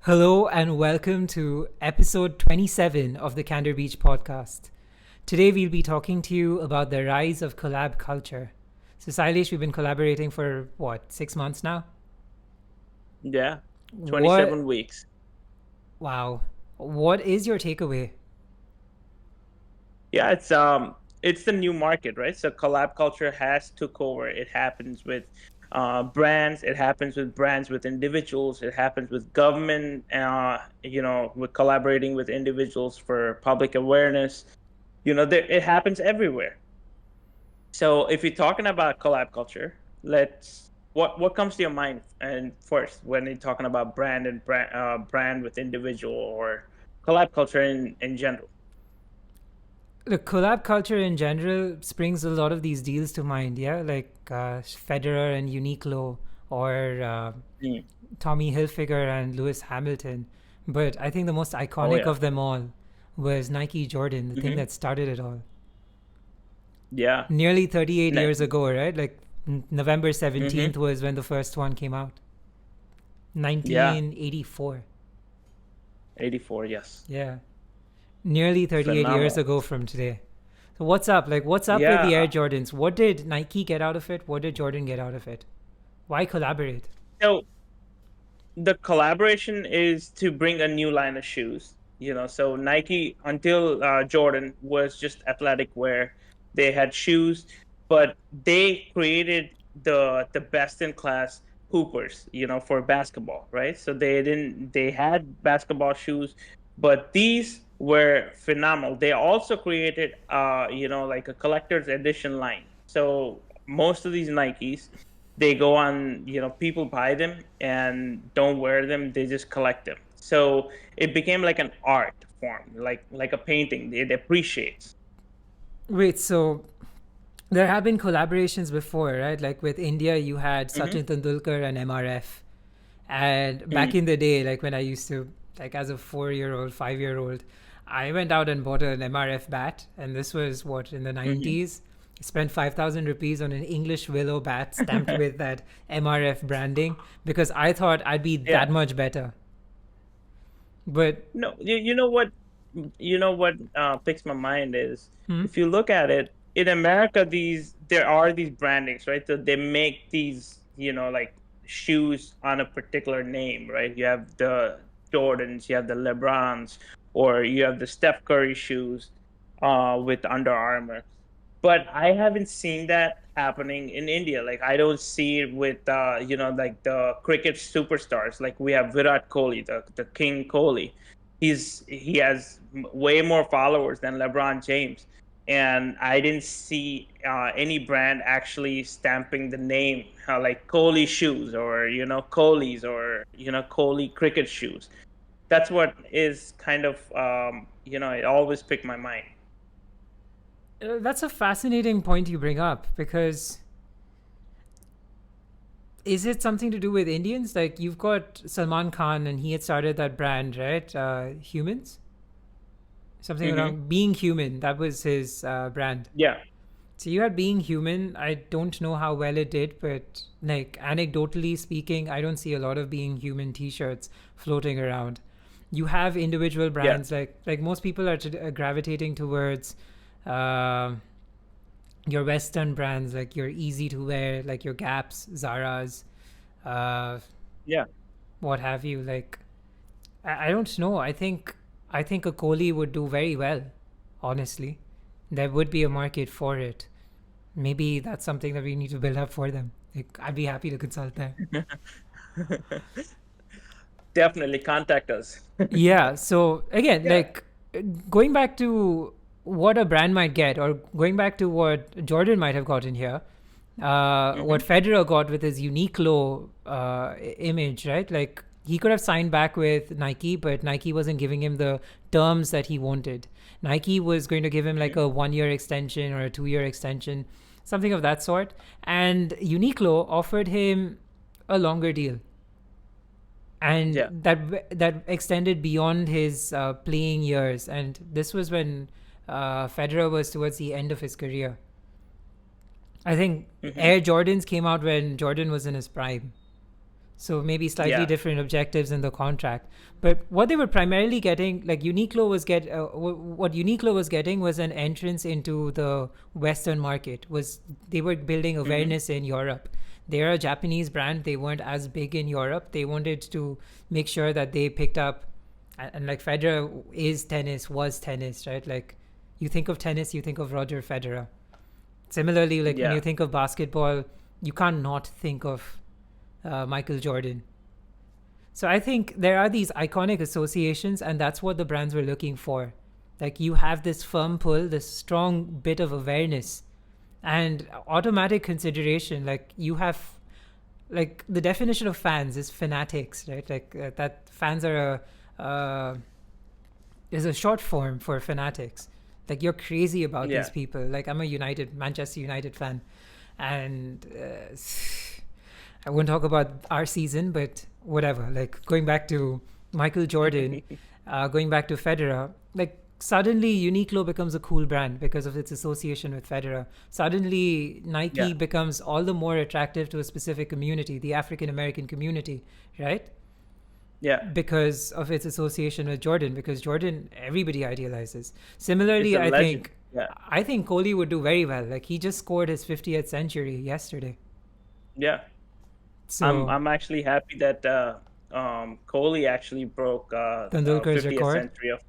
Hello and welcome to episode 27 of the Candor Beach podcast. Today we'll be talking to you about the rise of collab culture. So Sailesh, we've been collaborating for what, 6 months now? Yeah, What, 27 weeks. wow, what is your takeaway? Yeah, it's the new market, right? So collab culture has took over. It happens with brands, it happens with brands with individuals, it happens with government with collaborating with individuals for public awareness. It happens everywhere. So if you're talking about collab culture, let's what comes to your mind and first when you're talking about brand with individual or collab culture in general. The collab culture in general springs a lot of these deals to mind, yeah? Like Federer and Uniqlo or Mm. Tommy Hilfiger and Lewis Hamilton. But I think the most Oh iconic yeah. of them all was Nike Jordan, the thing Hmm. that started it all. Yeah. Nearly 38 Ne- years ago, right? Like November hmm 17th was when the first one came out. Yeah. 1984. 84. Yes. Yeah. Nearly 38 years Phenomenal. ago from today. So what's up? Like what's up with Yeah. the Air Jordans? What did Nike get out of it? What did Jordan get out of it? Why collaborate? So the collaboration is to bring a new line of shoes. So Nike until Jordan was just athletic wear. They had shoes, but they created the best in class hoopers. For basketball, right? So they had basketball shoes, but these were phenomenal. They also created like a collector's edition line. So most of these Nikes they go on, people buy them and don't wear them, they just collect them. So it became like an art form, like a painting. It appreciates. Wait, so there have been collaborations before, right? Like with India, you had Mm-hmm. Sachin Tendulkar and MRF. And back Mm-hmm. in the day, like when I used to, like as a 4 year old, 5 year old, I went out and bought an MRF bat. And this was what, in the Mm-hmm. 90s? Spent 5,000 rupees on an English willow bat stamped with that MRF branding because I thought I'd be Yeah. that much better. But, No, you know what picks my mind is hmm? if you look at it in America, these there are these brandings, right? So they make these, like shoes on a particular name, right? You have the Jordans, you have the LeBrons, or you have the Steph Curry shoes with Under Armour. But I haven't seen that happening in India. Like I don't see it with like the cricket superstars. Like we have Virat Kohli, the King Kohli. He has way more followers than LeBron James, and I didn't see any brand actually stamping the name like Kohli shoes or Kohli's or Kohli cricket shoes. That's what is kind of it always picked my mind. That's a fascinating point you bring up because is it something to do with Indians? Like you've got Salman Khan and he had started that brand, right? Humans? Something Hmm. around being human. That was his brand. Yeah. So you had being human. I don't know how well it did, but like anecdotally speaking, I don't see a lot of being human T-shirts floating around. You have individual Yeah. brands like most people are gravitating towards uh, your Western brands, like your easy to wear, like your Gaps, Zara's, uh, Yeah. what have you. Like I don't know. I think a Kohli would do very well. Honestly, there would be a market for it. Maybe that's something that we need to build up for them. Like, I'd be happy to consult there. Definitely contact us. Yeah. So again, Yeah. like going back to what a brand might get, or going back to what Jordan might have gotten here, what Hmm. Federer got with his Uniqlo image, right? Like he could have signed back with Nike, but Nike wasn't giving him the terms that he wanted. Nike was going to give him like Hmm. a 1 year extension or a 2 year extension, something of that sort. And Uniqlo offered him a longer deal, and Yeah. that extended beyond his playing years. And this was when Federer was towards the end of his career. I think Hmm. Air Jordans came out when Jordan was in his prime. So maybe slightly Yeah. different objectives in the contract. But what they were primarily getting, like what Uniqlo was getting was an entrance into the Western market. Was they were building Hmm. awareness in Europe. They're a Japanese brand. They weren't as big in Europe. They wanted to make sure that they picked up, and like Federer was tennis, right? Like you think of tennis, you think of Roger Federer. Similarly, like when you Yeah. think of basketball, you can't not think of Michael Jordan. So I think there are these iconic associations, and that's what the brands were looking for. Like you have this firm pull, this strong bit of awareness, and automatic consideration. Like you have, like the definition of fans is fanatics, right? Like that fans are is a short form for fanatics. Like you're crazy about these Yeah. people. Like I'm a Manchester United fan, and I won't talk about our season, but whatever. Like going back to Michael Jordan, going back to Federer, like suddenly Uniqlo becomes a cool brand because of its association with Federer. Suddenly Nike Yeah. becomes all the more attractive to a specific community, the African American community, right? Yeah. Because of its association with Jordan, because Jordan everybody idealizes. It's Similarly, a legend. Yeah. I think Kohli would do very well. Like he just scored his 50th century yesterday. Yeah. I'm So I'm actually happy that Kohli actually broke Tendulkar's 50th record. century of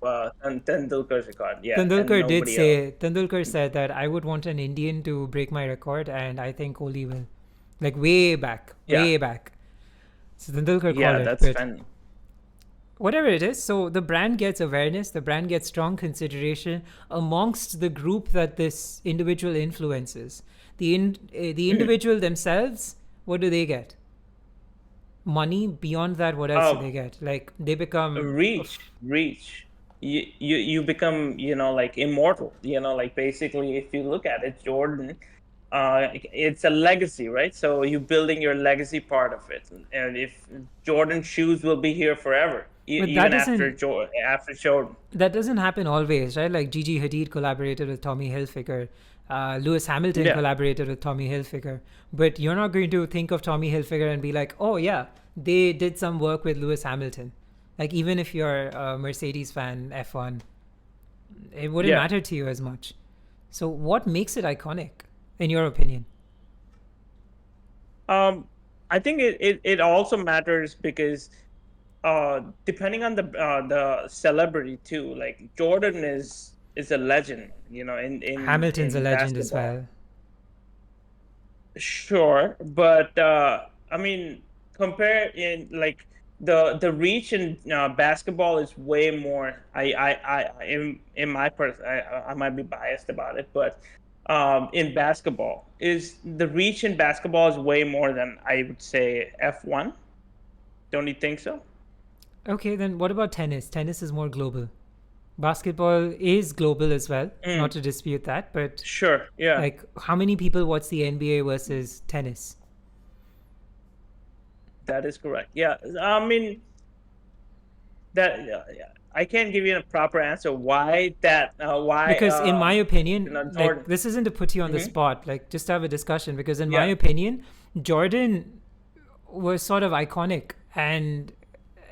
Tendulkar's record. Yeah, and nobody else. Tendulkar said that I would want an Indian to break my record, and I think Kohli will. Like way back, Yeah. way back. So Tendulkar called Yeah, it, that's but fun. whatever it is, so the brand gets awareness, the brand gets strong consideration amongst the group that this individual influences. The Mhm. individual themselves, what do they get? Money. Beyond that, what else do Uh, they get? Like they become reach. You become, like immortal. Like basically, if you look at it, Jordan, it's a legacy, right? So you building your legacy part of it, and if Jordan shoes will be here forever, but even after Jordan. that doesn't happen always, right? Like Gigi Hadid collaborated with Tommy Hilfiger, Lewis Hamilton Yeah. collaborated with Tommy Hilfiger, but you're not going to think of Tommy Hilfiger and be like, oh yeah, they did some work with Lewis Hamilton. Like even if you're a Mercedes fan, F1, it wouldn't Yeah. matter to you as much. So what makes it iconic, in your opinion? Um, I think it also matters because depending on the celebrity too. Like Jordan is a legend, Hamilton's a in legend as basketball. well. Sure, but I mean, compare in like the reach in basketball is way more. In my I might be biased about it, but in basketball is the reach in basketball is way more than I would say F1. Don't you think so? Okay, then what about tennis? Tennis is more global. Basketball is global as well, not Mm, to dispute that, but sure, yeah, like how many people watch the NBA versus tennis? that is correct. Yeah, I mean that. Yeah, I can't give you a proper answer why that. Why Because in my opinion, like Jordan. this isn't to put you on the Hmm. spot, like just to have a discussion, because in my Yeah. opinion, Jordan was sort of iconic, and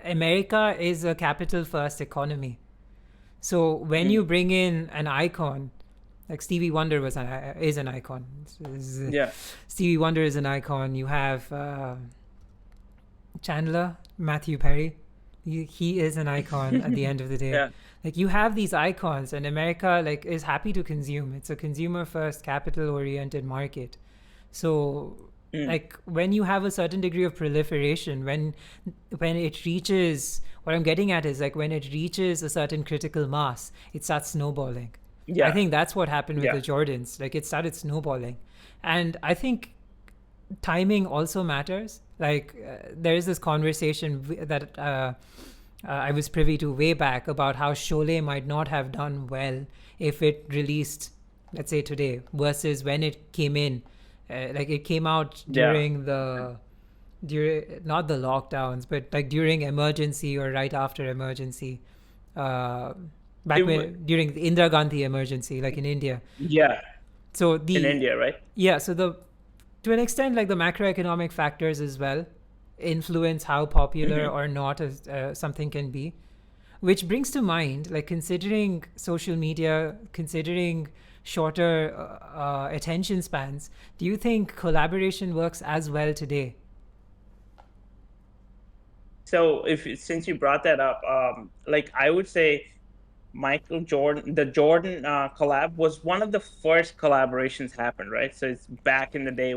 America is a capital first economy. So when you Mm, bring in an icon, like Stevie Wonder is an icon. yeah. Stevie Wonder is an icon. You have Chandler, Matthew Perry. He is an icon at the end of the day. Yeah. Like you have these icons, and America like is happy to consume. It's a consumer first, capital oriented market. So Mm, like when you have a certain degree of proliferation, when it reaches, what I'm getting at is like when it reaches a certain critical mass, it starts snowballing. I yeah. think that's what happened with Yeah. the Jordans. Like it started snowballing. And I think timing also matters. Like there is this conversation that I was privy to way back about how Sholay might not have done well if it released, let's say today, versus when it came in. Like it came out Yeah. during not the lockdowns, but like during emergency or right after emergency. Uh, It, back when during the Indira Gandhi emergency, like in India. yeah. So In the India, right? yeah, so the to an extent, like the macroeconomic factors as well, influence how popular Hmm. or not something can be. Which brings to mind, like considering social media, considering shorter attention spans, do you think collaboration works as well today? So if since you brought that up, like I would say Michael Jordan, the Jordan collab was one of the first collaborations happened, right? So it's back in the day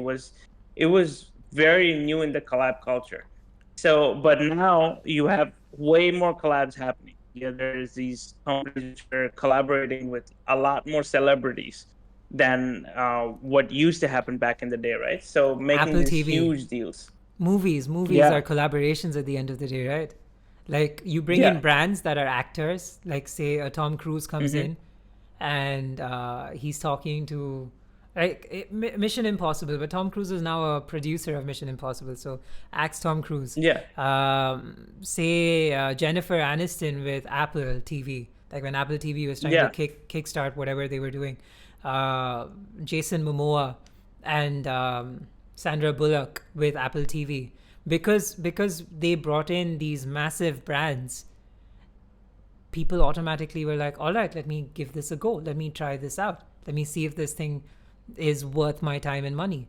it was very new in the collab culture. So, but now you have way more collabs happening. Yeah, there's these companies which are collaborating with a lot more celebrities than what used to happen back in the day, right? So making Apple these TV, huge deals. movies are Yeah. collaborations at the end of the day, right? Like you bring in Yeah. brands that are actors, like say Tom Cruise comes Hmm. in and he's talking to like Mission Impossible, but Tom Cruise is now a producer of Mission Impossible, so axe Tom Cruise. Yeah. Say Jennifer Aniston with Apple TV, like when Apple TV was trying to Yeah. kickstart whatever they were doing. Jason Momoa and Sandra Bullock with Apple TV, because they brought in these massive brands. People automatically were like, all right, let me give this a go. Let me try this out. Let me see if this thing is worth my time and money.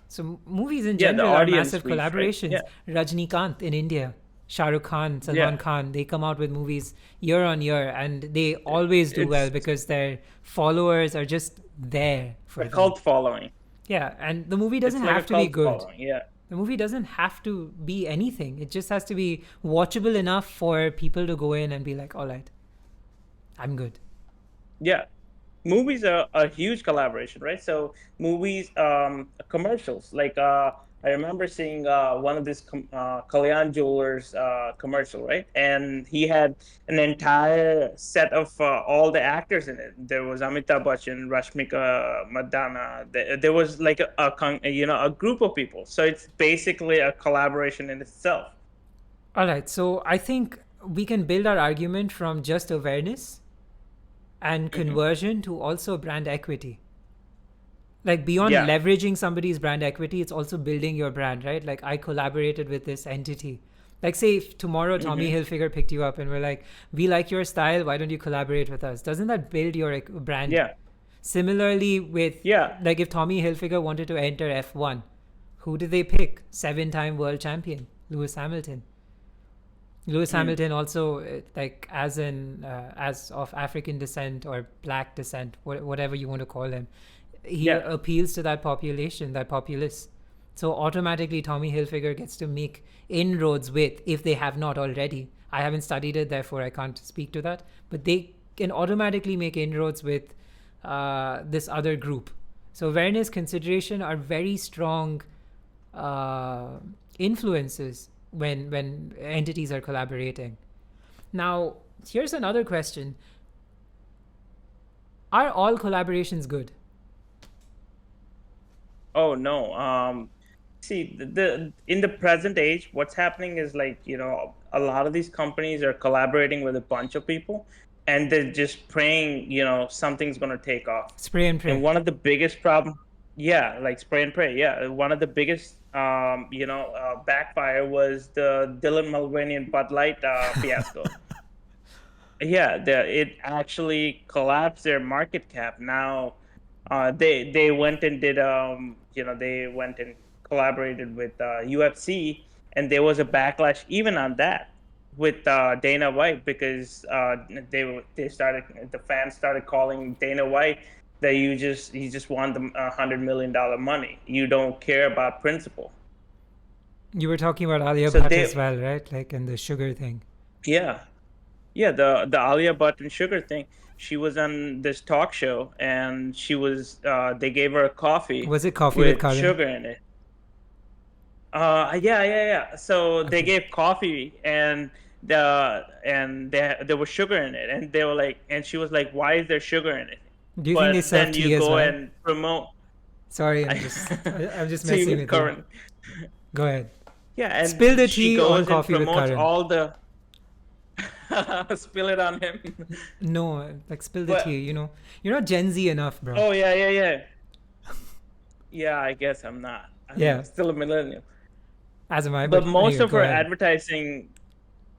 So movies in Yeah. The general are massive audience reach, right? collaborations. Yeah. Rajnikant in India, Shah Rukh Khan, Salman Yeah. Khan, they come out with movies year on year and they always do well It's because their followers are just there a for them. cult following. Yeah, and the movie doesn't It's like a have to be cult good. following. Yeah. The movie doesn't have to be anything. It just has to be watchable enough for people to go in and be like, all right, I'm good. Yeah. Movies are a huge collaboration, right? So movies, commercials. Like I remember seeing one of this Kalyan Jewelers commercial, right? And he had an entire set of all the actors in it. There was Amitabh Bachchan, Rashmika Madana. There was like a group of people. So it's basically a collaboration in itself. All right, so I think we can build our argument from just awareness and Hmm. conversion to also brand equity. Like beyond Yeah. leveraging somebody's brand equity, it's also building your brand, right? Like I collaborated with this entity. Like say if tomorrow Tommy Hmm. Hilfiger picked you up and we're like, we like your style, why don't you collaborate with us? Doesn't that build your brand? Yeah. Similarly with Yeah. like if Tommy Hilfiger wanted to enter F1, who did they pick? 7-time world champion, Lewis Hamilton. Lewis Mm. Hamilton also like as of African descent or black descent, whatever you want to call him, he Yeah. appeals to that population, that populace. So automatically Tommy Hilfiger gets to make inroads with, if they have not already. I haven't studied it, therefore I can't speak to that. But they can automatically make inroads with this other group. So awareness, consideration are very strong uh, influences when entities are collaborating. Now, here's another question: are all collaborations good? Oh no. See, the in the present age, what's happening is like, a lot of these companies are collaborating with a bunch of people and they're just praying, something's going to take off. Spray and And pray. one of the biggest problem, yeah, like spray and pray. Yeah, one of the biggest backfire was the Dylan Mulvaney and Bud Light fiasco. Yeah, it actually collapsed their market cap. Now, they went and did they went and collaborated with UFC, and there was a backlash even on that with Dana White because the fans started calling Dana White that he just won the $100 million money. You don't care about principle. You were talking about Alia So Bhatt as they well, right? Like in the sugar thing. yeah. Yeah, the Alia Bhatt and sugar thing. She was on this talk show, and they gave her a coffee Was it coffee with with Karan? sugar in it. Yeah, yeah, yeah. So they Okay. gave coffee, and there was sugar in it, and they were like, and she was like, "Why is there sugar in it?" Do you think they But serve then you tea as go well? and promote. Sorry, I I'm just see messing with with you. current. Go ahead. Yeah, Spill and the she tea on goes and coffee with promotes Karan. all the spill it on him. No, like spill the tea. But You're not Gen Z enough, bro. oh yeah, yeah, yeah. Yeah, I guess I'm not. I'm Yeah. still a millennial. As am I, But but most anyway, of go her ahead. advertising,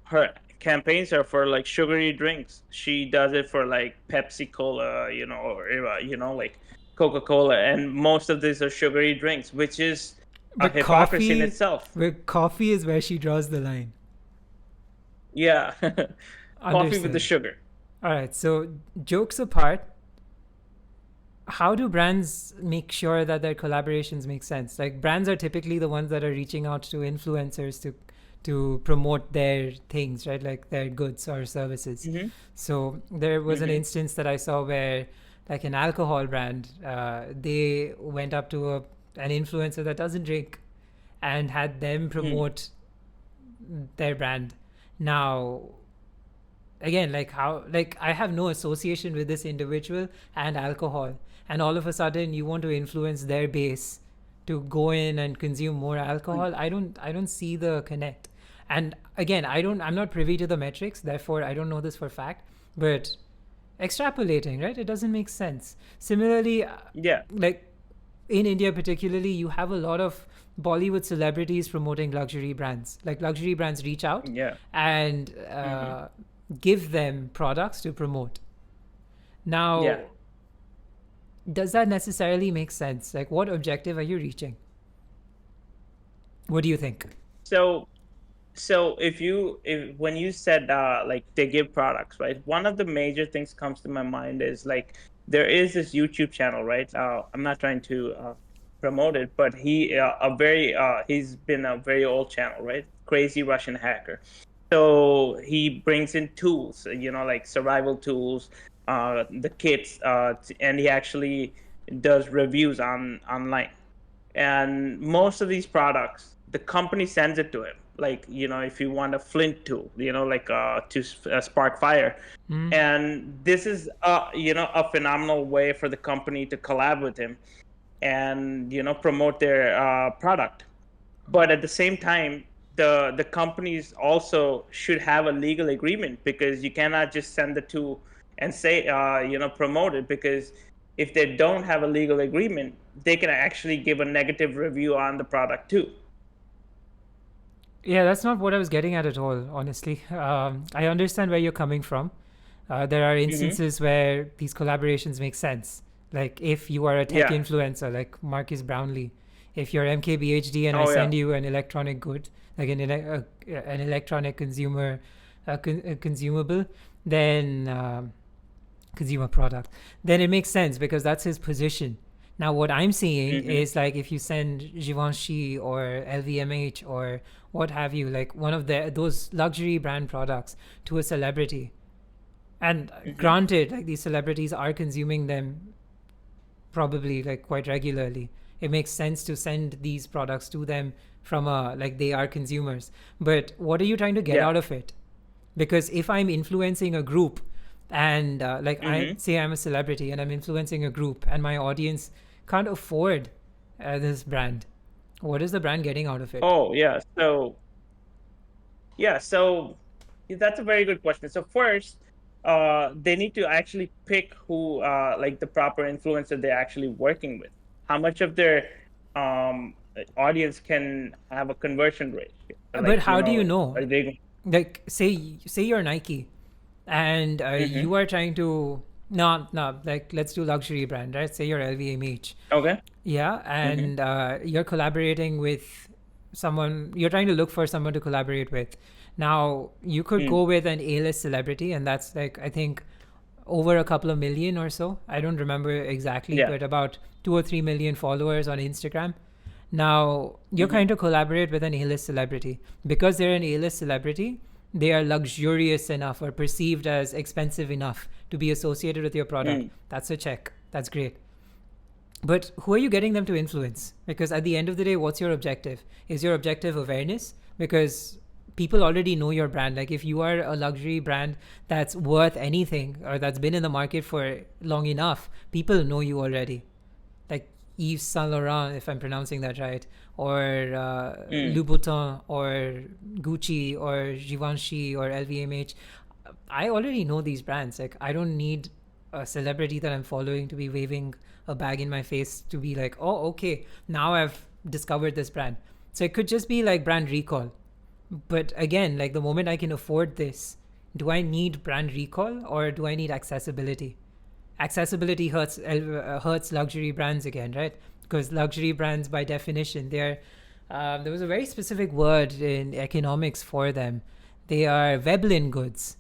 her campaigns are for like sugary drinks. She does it for like Pepsi Cola, or like Coca Cola, and most of these are sugary drinks, which is a But hypocrisy in itself. coffee is where she draws the line. Yeah, coffee with the Understood. sugar. All right. So jokes apart, how do brands make sure that their collaborations make sense? Like brands are typically the ones that are reaching out to influencers to promote their things, right? Like their goods or services. Hmm. So there was an Hmm. instance that I saw where, like an alcohol brand, they went up to an influencer that doesn't drink and had them Hmm. promote their brand. Now, again, like how, like I have no association with this individual and alcohol, and all of a sudden you want to influence their base to go in and consume more alcohol. I don't see the connect. And again, I'm not privy to the metrics, therefore I don't know this for fact, but extrapolating, right, it doesn't make sense. Similarly, Yeah. like in India particularly, you have a lot of Bollywood celebrities promoting luxury brands. Like luxury brands reach out Yeah. and Hmm. give them products to promote. Yeah. Now, does that necessarily make sense? Like, what objective are you reaching? What do you think? So if when you said like they give products, right, one of the major things comes to my mind is like there is this YouTube channel, right? I'm not trying to promote it, but he's been a very old channel, right? Crazy Russian hacker. So he brings in tools, like survival tools, the kits, and he actually does reviews online. And most of these products, the company sends it to him. Like, if you want a flint tool, like to spark fire. Hmm. And this is, a phenomenal way for the company to collab with him and, promote their product. But at the same time, the companies also should have a legal agreement, because you cannot just send the tool and say promote it, because if they don't have a legal agreement, they can actually give a negative review on the product too. Yeah, that's not what I was getting at all, honestly. I understand where you're coming from. There are Hmm. instances where these collaborations make sense. Like if you are a tech Yeah. influencer, like Marcus Brownlee, if you're MKBHD and I Oh yeah. send you an electronic good, like an electronic consumer, a consumable, then consumer product, then it makes sense because that's his position. Now, what I'm seeing Hmm. is like if you send Givenchy or LVMH or what have you, like one of those luxury brand products to a celebrity, and Hmm. granted, like these celebrities are consuming them probably like quite regularly. It makes sense to send these products to them from a like they are consumers. But what are you trying to get Yeah. out of it? Because if I'm influencing a group and like I Hmm. say I'm a celebrity and I'm influencing a group and my audience can't afford this brand, what is the brand getting out of it? Oh yeah. So that's a very good question. So first, they need to actually pick who, like the proper influencer they're actually working with. How much of their audience can have a conversion rate? But Like, how do you know? are they? Like say you're Nike and Hmm. you are trying to, no, like let's do luxury brand, right? Say you're LVMH. Okay. Yeah, Hmm. and you're collaborating with someone, you're trying to look for someone to collaborate with. Now, you could Mm. go with an A-list celebrity, and that's like, I think, over a couple of million or so. I don't remember exactly, Yeah. but about 2 or 3 million followers on Instagram. Now, you're Hmm. trying to collaborate with an A-list celebrity. Because they're an A-list celebrity, they are luxurious enough or perceived as expensive enough to be associated with your product. Mm. That's a check. That's great. But who are you getting them to influence? Because at the end of the day, what's your objective? Is your objective awareness? Because people already know your brand. Like if you are a luxury brand that's worth anything or that's been in the market for long enough, people know you already. Like Yves Saint Laurent, if I'm pronouncing that right, or Mm. Louboutin, or Gucci, or Givenchy, or LVMH. I already know these brands. Like I don't need a celebrity that I'm following to be waving a bag in my face to be like, oh, okay, now I've discovered this brand. So it could just be like brand recall. But again, like the moment I can afford this, do I need brand recall or do I need accessibility? Accessibility hurts luxury brands again, right? Because luxury brands, by definition, they're there was a very specific word in economics for them. They are Veblen goods.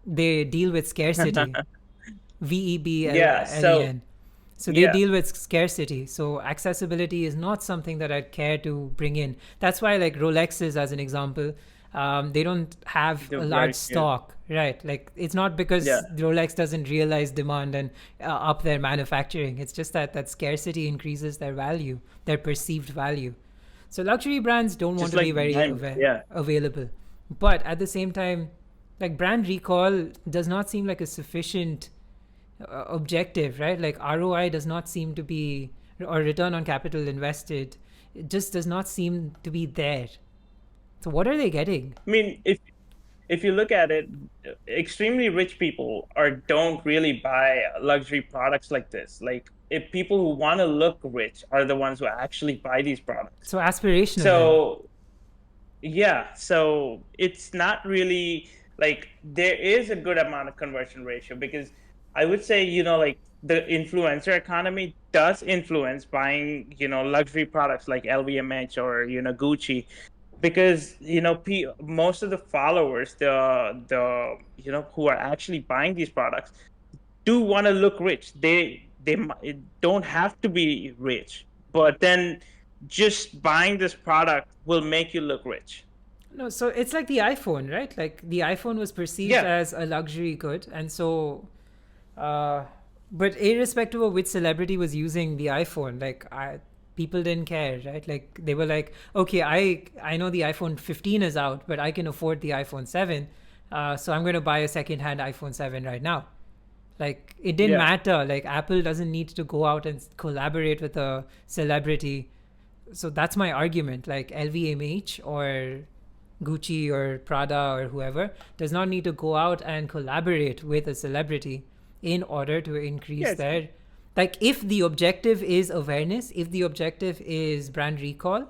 They deal with scarcity. Yeah. So VEBLEN. So they yeah, deal with scarcity. So accessibility is not something that I'd care to bring in. That's why, like Rolexes, as an example, they don't have they're a very large few. stock, right? Like it's not Yeah. because Rolex doesn't realize demand and up their manufacturing. It's just that scarcity increases their value, their perceived value. So luxury brands don't want Just to be like very diamonds. Yeah. available, but at the same time, like brand recall does not seem like a sufficient objective, right? Like ROI does not seem to be, or return on capital invested, it just does not seem to be there. So what are they getting? I mean, if you look at it, extremely rich people are don't really buy luxury products like this. Like if people who want to look rich are the ones who actually buy these products. So aspirational then. So yeah, so it's not really like there is a good amount of conversion ratio because I would say, like the influencer economy does influence buying, luxury products like LVMH or, Gucci because, most of the followers, who are actually buying these products do want to look rich. They don't have to be rich, but then just buying this product will make you look rich. No, so it's like the iPhone, right? Like the iPhone was perceived Yeah, as a luxury good, and so, uh, but irrespective of which celebrity was using the iPhone, people didn't care, right? Like they were like, okay, I know the iPhone 15 is out, but I can afford the iPhone 7, so I'm going to buy a second-hand iPhone 7 right now. Like it didn't yeah. matter. Like Apple doesn't need to go out and collaborate with a celebrity. So that's my argument. Like LVMH or Gucci or Prada or whoever does not need to go out and collaborate with a celebrity in order to increase Yes, their, like, if the objective is awareness, if the objective is brand recall,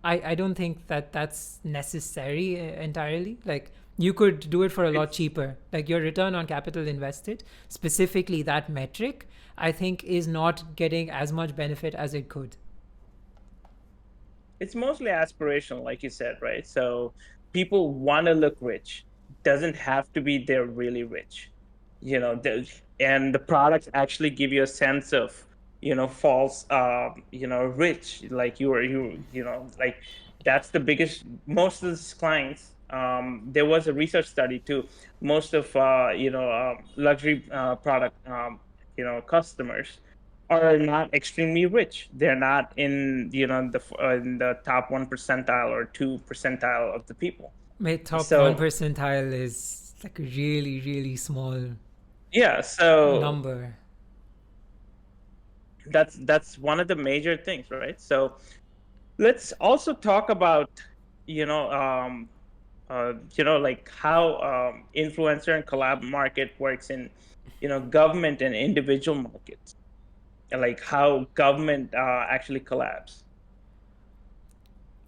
I don't think that that's necessary entirely. Like you could do it for a lot it's cheaper. Like your return on capital invested, specifically that metric, I think is not getting as much benefit as it could. it's mostly aspirational, like you said, right? So people want to look rich. Doesn't have to be they're really rich, and the products actually give you a sense of, false, rich. Like like that's the biggest. Most of these clients. There was a research study too. Most of luxury product customers are not extremely rich. They're not in in the top 1 percentile or 2 percentile of the people. My top one So percentile is like a really, really small yeah, so number. that's one of the major things, right? So let's also talk about you know like how influencer and collab market works in government and individual markets, and like how government actually collabs.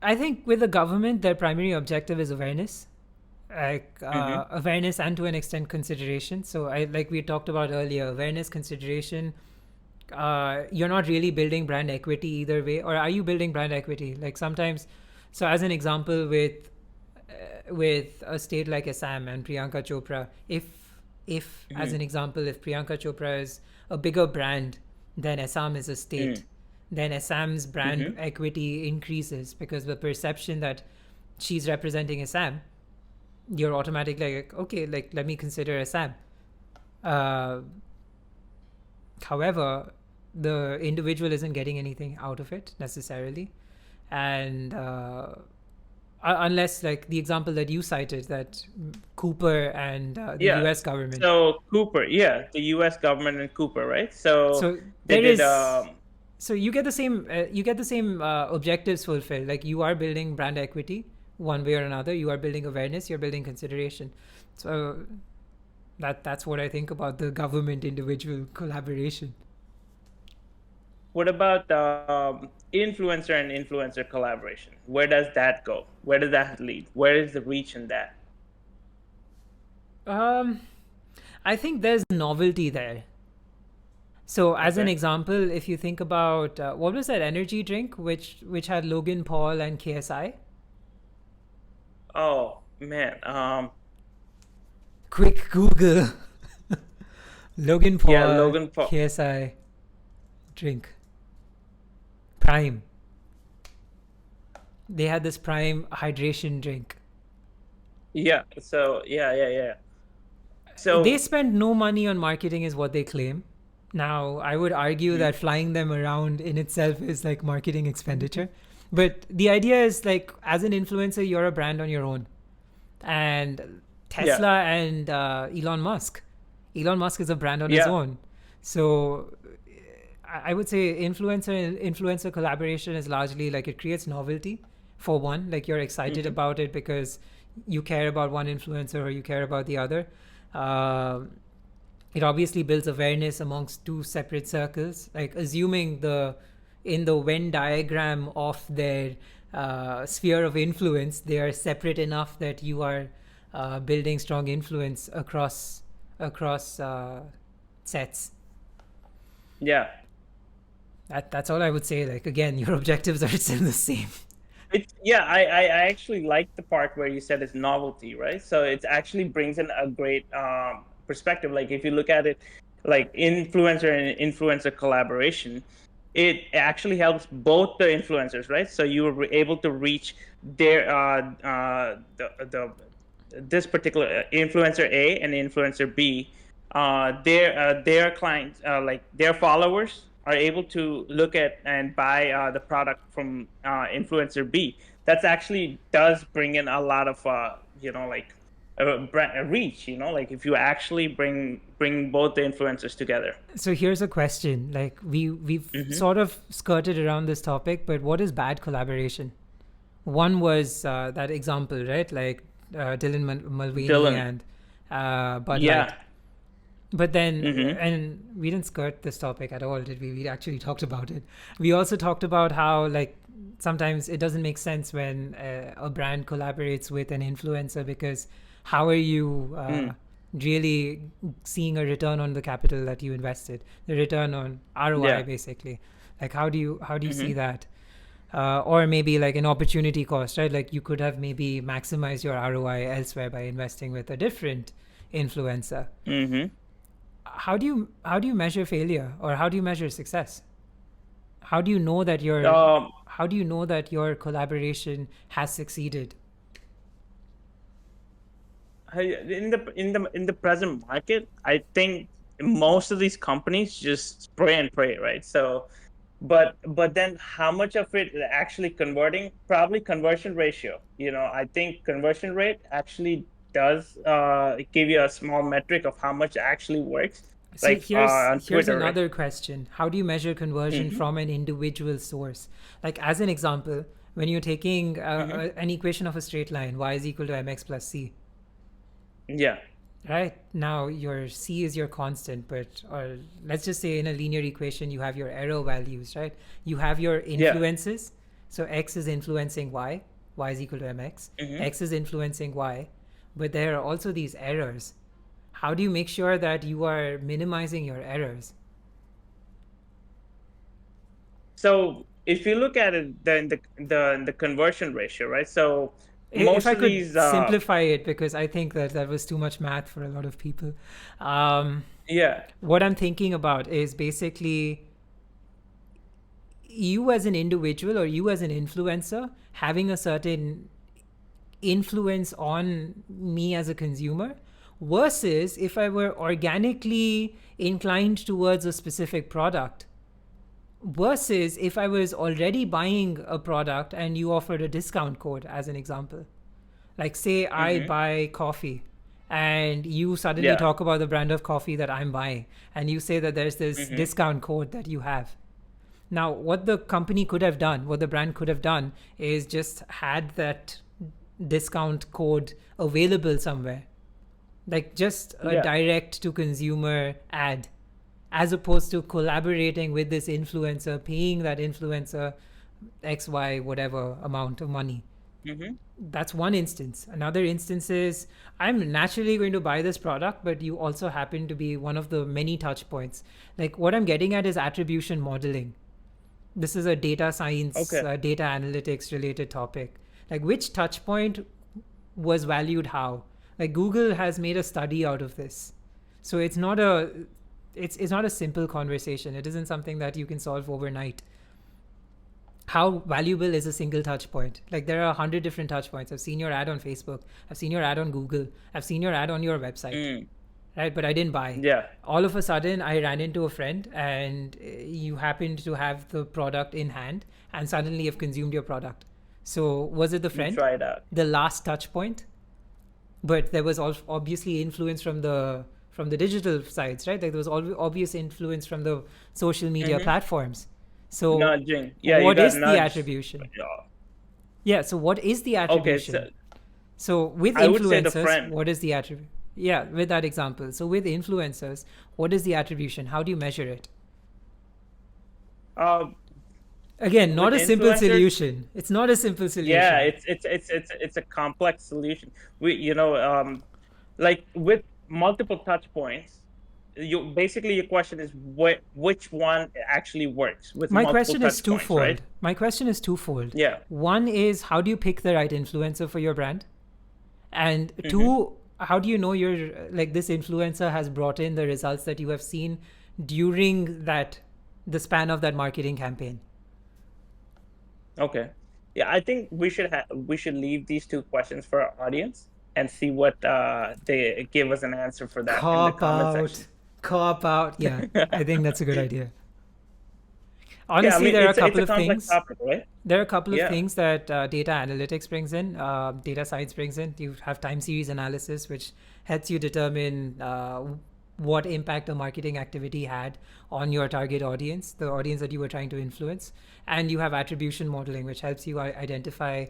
I think with the government, their primary objective is awareness, like Mm-hmm. awareness and to an extent consideration. So I, like we talked about earlier, awareness, consideration. You're not really building brand equity either way, or are you building brand equity? Like sometimes, so as an example, with a state like Assam and Priyanka Chopra, if as Mm-hmm. an example, if Priyanka Chopra is a bigger brand than Assam is a Mm-hmm. state, then Assam's brand Mm-hmm. equity increases because the perception that she's representing Assam, you're automatically like, okay, like let me consider Assam. Uh, However, the individual isn't getting anything out of it necessarily, and unless like the example that you cited, that Cooper and the Yeah. U.S. government. So Cooper, yeah, the U.S. government and Cooper, right? So So they there did. is, so you get the same objectives fulfilled. Like you are building brand equity one way or another. You are building awareness. You're building consideration. So that's what I think about the government individual collaboration. What about influencer and influencer collaboration? Where does that go? Where does that lead? Where is the reach in that? Um, I think there's novelty there. So, as an Okay. example, if you think about what was that energy drink which had Logan Paul and KSI? Oh man. Quick Google. Logan Yeah, Paul Logan Paul. KSI drink Prime. They had this Prime hydration drink. Yeah. So yeah. They So spend no money on marketing, is what they claim. Now, I would argue mhm. that flying them around in itself is like marketing expenditure. But the idea is like, as an influencer, you're a brand on your own. And Yeah, Tesla and Elon Musk. Elon Musk is a brand on his yeah. own. So I would say influencer collaboration is largely like it creates novelty. For one, like you're excited Hmm. about it because you care about one influencer or you care about the other. Um it obviously builds awareness amongst two separate circles, like assuming the in the Venn diagram of their sphere of influence they are separate enough that you are building strong influence across sets. Yeah. That's all I would say. Like, again, your objectives are still the same. It's yeah, I actually like the part where you said it's novelty, right? So it actually brings in a great perspective. Like if you look at it like influencer and influencer collaboration, it actually helps both the influencers, right? So you were able to reach their the this particular influencer A and influencer B, their clients, like their followers, are able to look at and buy the product from influencer B. That's actually does bring in a lot of like a reach. Like if you actually bring both the influencers together. So here's a question. Like, we've Hmm. sort of skirted around this topic, but what is bad collaboration? One was that example, right? Like Dylan Mulvaney Dylan, and Bud Light. yeah. But then, Hmm. and we didn't skirt this topic at all, did we? We actually talked about it. We also talked about how, like, sometimes it doesn't make sense when a brand collaborates with an influencer, because how are you Mm. really seeing a return on the capital that you invested? The return on ROI, Yeah. basically. Like, how do you see Hmm. that? Or maybe like an opportunity cost, right? Like, you could have maybe maximized your ROI elsewhere by investing with a different influencer. Hmm. How do you measure failure, or how do you measure success? How do you know that your Um, how do you know that your collaboration has succeeded? in the present market, I think most of these companies just spray and pray, right? So, but then how much of it is actually converting? Probably conversion ratio. I think conversion rate actually does give you a small metric of how much actually works. So Like here's on here's Twitter, right? another question. How do you measure conversion Hmm. from an individual source? Like, as an example, when you're taking Hmm. an equation of a straight line, y is equal to mx plus c. Yeah. Right now, your c is your constant, but, or let's just say in a linear equation, you have your error values, right? You have your Yeah. influences. So x is influencing y is equal to mx, Hmm. x is influencing y, but there are also these errors. How do you make sure that you are minimizing your errors? So if you look at it, then the conversion ratio, right? So If most I of these, could simplify it, because I think that that was too much math for a lot of people. Um, yeah. what I'm thinking about is basically you as an individual or you as an influencer having a certain influence on me as a consumer, versus if I were organically inclined towards a specific product, versus if I was already buying a product and you offered a discount code, as an example. Like, say I Hmm. buy coffee and you suddenly Yeah. talk about the brand of coffee that I'm buying, and you say that there's this Hmm. discount code that you have. Now, what the company could have done, what the brand could have done, is just had that discount code available somewhere, like just a Yeah. direct to consumer ad. as opposed to collaborating with this influencer, paying that influencer X, Y, whatever amount of money. Mm-hmm. That's one instance. Another instance is I'm naturally going to buy this product, but you also happen to be one of the many touch points. Like what I'm getting at is attribution modeling. This is a data science, Okay. data analytics related topic. Like which touch point was valued how? Like Google has made a study out of this. So it's not a simple conversation. It isn't something that you can solve overnight. How valuable is a single touch point? Like there are 100 different touch points. I've seen your ad on Facebook. I've seen your ad on Google. I've seen your ad on your website. Mm. Right? But I didn't buy. Yeah. All of a sudden, I ran into a friend and you happened to have the product in hand and suddenly you've consumed your product. So was it the You friend? try it out. The last touch point? But there was obviously influence from the digital sides, right? Like there was obvious influence from the social media Mm-hmm. platforms. So Nudging. Yeah, you what got is the nudged. attribution? Yeah. Yeah, so what is the Okay, attribution? so So with I would say the influencers, friend. what is the attribution? Yeah, with that example. So with influencers, what is the attribution? How do you measure it? Uh, Again, not with a simple influencers, solution. It's not a simple yeah, solution. it's a complex solution. Like with multiple touch points, your question is which one actually works with My multiple question is touch points, right? twofold. My question is twofold. Yeah. One is how do you pick the right influencer for your brand? And Mm-hmm. two, how do you know like this influencer has brought in the results that you have seen during the span of that marketing campaign? Okay. Yeah, I think we should leave these two questions for our audience and see what they give us an answer for that in the Cop comment out. section. Cop out. Yeah, I think that's a good idea. Yeah, I Honestly, mean there are a it's a couple of complex things. topic, right? There are a couple of Yeah. things that data analytics brings in, data science brings in. You have time series analysis, which helps you determine what impact a marketing activity had on your target audience, the audience that you were trying to influence. And you have attribution modeling, which helps you identify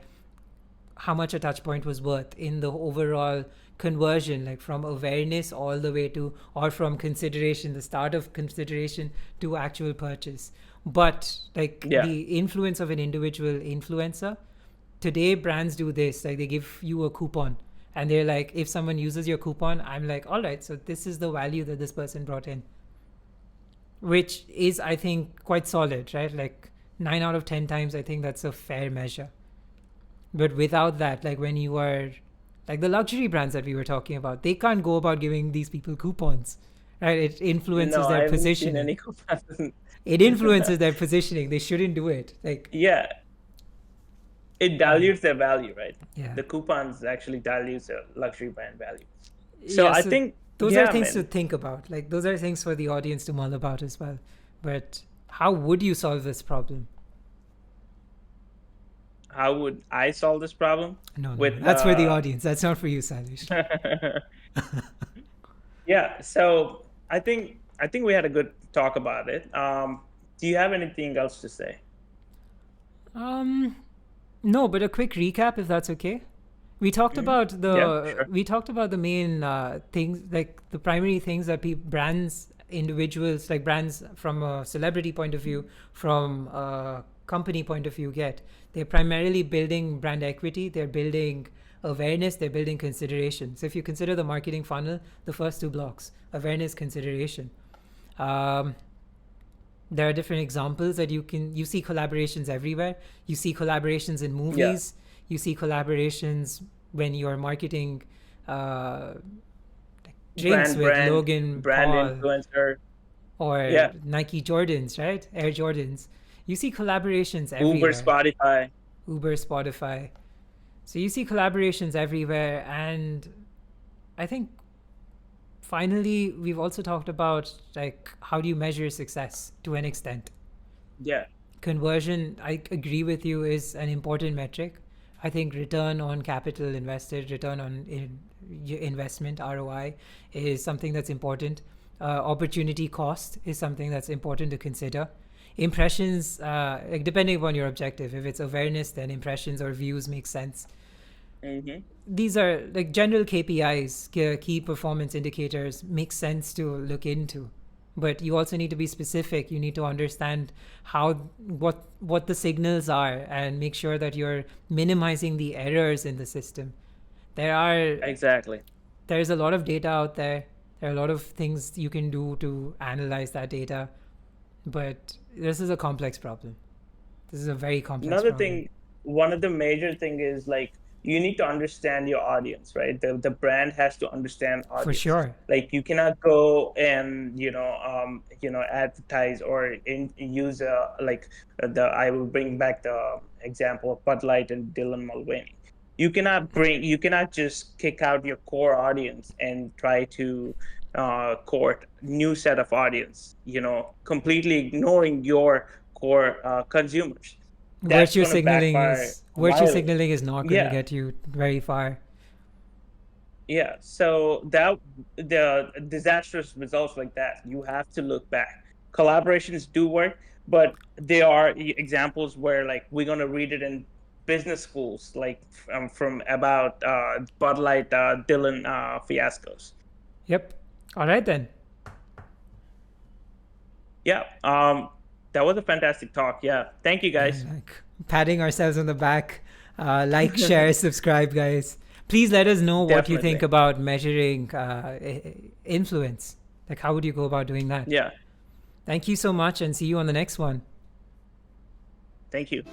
how much a touch point was worth in the overall conversion, like from awareness all the way to, or from consideration, the start of consideration to actual purchase. But like Yeah. the influence of an individual influencer, today brands do this, like they give you a coupon and they're like, if someone uses your coupon, I'm like, all right, so this is the value that this person brought in, which is, I think, quite solid, right? Like 9 out of 10 times, I think that's a fair measure. But without that, like when you are like the luxury brands that we were talking about, they can't go about giving these people coupons, right? It influences No, I their haven't seen positioning. any comparison. It influences their positioning. They shouldn't do it. Like, Yeah, it dilutes their value, right? yeah. The coupons actually dilutes their luxury brand value. So Yeah, I think those are yeah, things to man. think about. Like those are things for the audience to mull about as well. But how would you solve this problem? How would I solve this problem? No, With that's for the audience. That's not for you, Salish. Yeah, so I think we had a good talk about it. Do you have anything else to say? No, but a quick recap, if that's okay. We talked about Yeah, sure. the main things, like the primary things that brands, individuals, like brands from a celebrity point of view, from a company point of view, get. They're primarily building brand equity. They're building awareness. They're building consideration. So if you consider the marketing funnel, the first two blocks: awareness, consideration. There are different examples that you see collaborations everywhere. You see collaborations in movies. You see collaborations when you're marketing drinks with Logan brand Paul influencer. or Yeah. Nike Jordans, right? Air Jordans. You see collaborations Uber, everywhere. Spotify. Uber, Spotify. So you see collaborations everywhere, and I think finally we've also talked about like how do you measure success to an extent. Yeah. Conversion, I agree with you, is an important metric. I think return on capital invested, return on investment, ROI, is something that's important. Opportunity cost is something that's important to consider. Impressions, like depending upon your objective, if it's awareness, then impressions or views make sense. Mm-hmm. These are like general KPIs, key performance indicators, make sense to look into. but you also need to be specific. You need to understand how what the signals are and make sure that you're minimizing the errors in the system. There are Exactly. there's a lot of data out there. There are a lot of things you can do to analyze that data, but this is a complex problem. This is a very complex Another problem. thing, one of the major thing is like you need to understand your audience, right? The brand has to understand For audience. sure. Like you cannot go and advertise or use the I will bring back the example of Bud Light and Dylan Mulvaney. You cannot just kick out your core audience and try to court new set of audience, completely ignoring your core consumers. That's going to backfire Virtue wildly. signaling is not going to Yeah, get you very far. yeah. So that the disastrous results like that, you have to look back. Collaborations do work, but there are examples where like we're going to read it in business schools, like from about Bud Light Dylan fiascos. Yep. All right then. Yeah. That was a fantastic talk. Yeah. Thank you, Yeah, guys. like patting ourselves on the back. Like, share, subscribe, guys. Please let us know what you think Definitely. about measuring influence. Like, how would you go about doing that? Yeah. Thank you so much, and see you on the next one. Thank you.